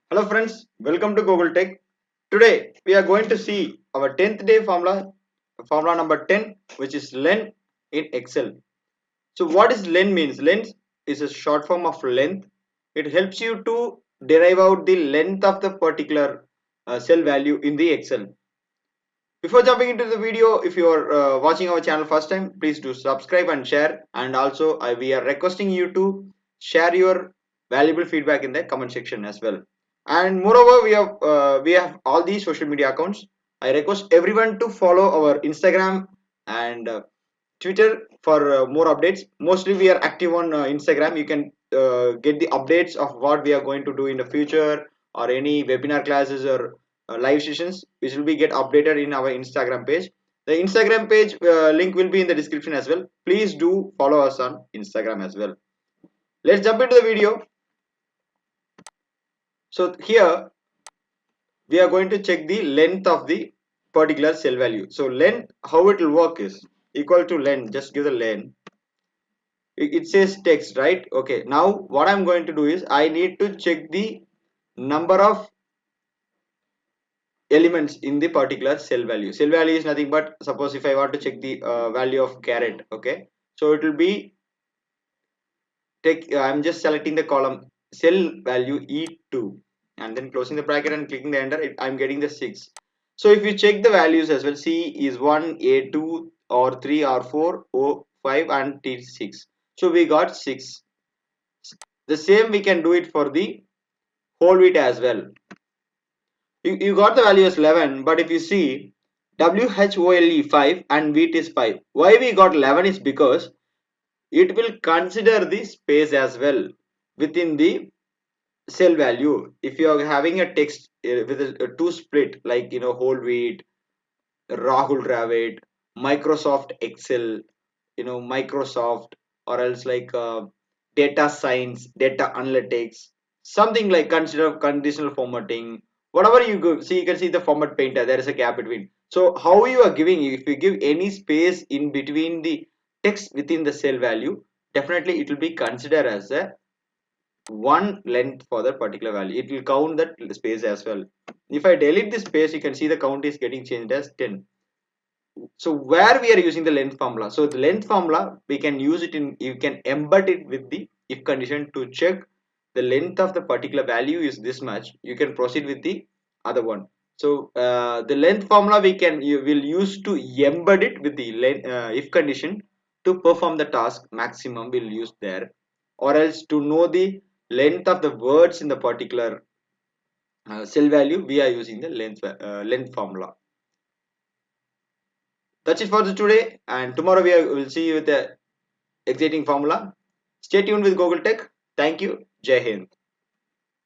Hello friends, welcome to Gokul Tech. Today we are going to see our 10th day formula number 10, which is LEN in Excel. So what is LEN means? LEN is a short form of length. It helps you to derive out the length of the particular cell value in the Excel. Before jumping into the video, if you are watching our channel first time, please do subscribe and share. And also we are requesting you to share your valuable feedback in the comment section as well. And moreover, we have all these social media accounts. I request everyone to follow our Instagram and Twitter for more updates. Mostly we are active on Instagram. You can get the updates of what we are going to do in the future, or any webinar classes or live sessions which will be get updated in our Instagram page. The Instagram page link will be in the description as well. Please do follow us on Instagram as well. Let's jump into the video. So here we are going to check the length of the particular cell value. So length, how it will work is equal to len. Just give the len. It says text, right? Okay, now what I'm going to do is I need to check the number of elements in the particular cell value. Cell value is nothing but, suppose if I want to check the value of carrot, okay, so it will be take I'm just selecting the column cell value E2 and then closing the bracket and clicking the enter. I'm getting the 6. So if you check the values as well, C is 1, A2 or 3 or 4, O5 and T6. So we got 6. The same we can do it for the whole wheat as well. You got the value as 11, but if you see WHOLE 5 and wheat is 5. Why we got 11 is because it will consider the space as well within the cell value. If you are having a text with a two split, like whole wheat, Rahul Dravid, Microsoft Excel, Microsoft, or else like data science, data analytics, something like consider conditional formatting, whatever you go see. You can see the format painter, there is a gap between. So how you are giving, if you give any space in between the text within the cell value, definitely it will be considered as a one length for that particular value. It will count that space as well. If I delete this space, you can see the count is getting changed as 10. So where we are using the length formula, so the length formula we can use it in, you can embed it with the if condition to check the length of the particular value is this much, you can proceed with the other one. So the length formula you will use to embed it with the if condition to perform the task maximum, we'll use there, or else to know the length of the words in the particular cell value, we are using the length formula. That's it for today, and tomorrow will see you with the exciting formula. Stay tuned with Google Tech. Thank you. Jai Hind.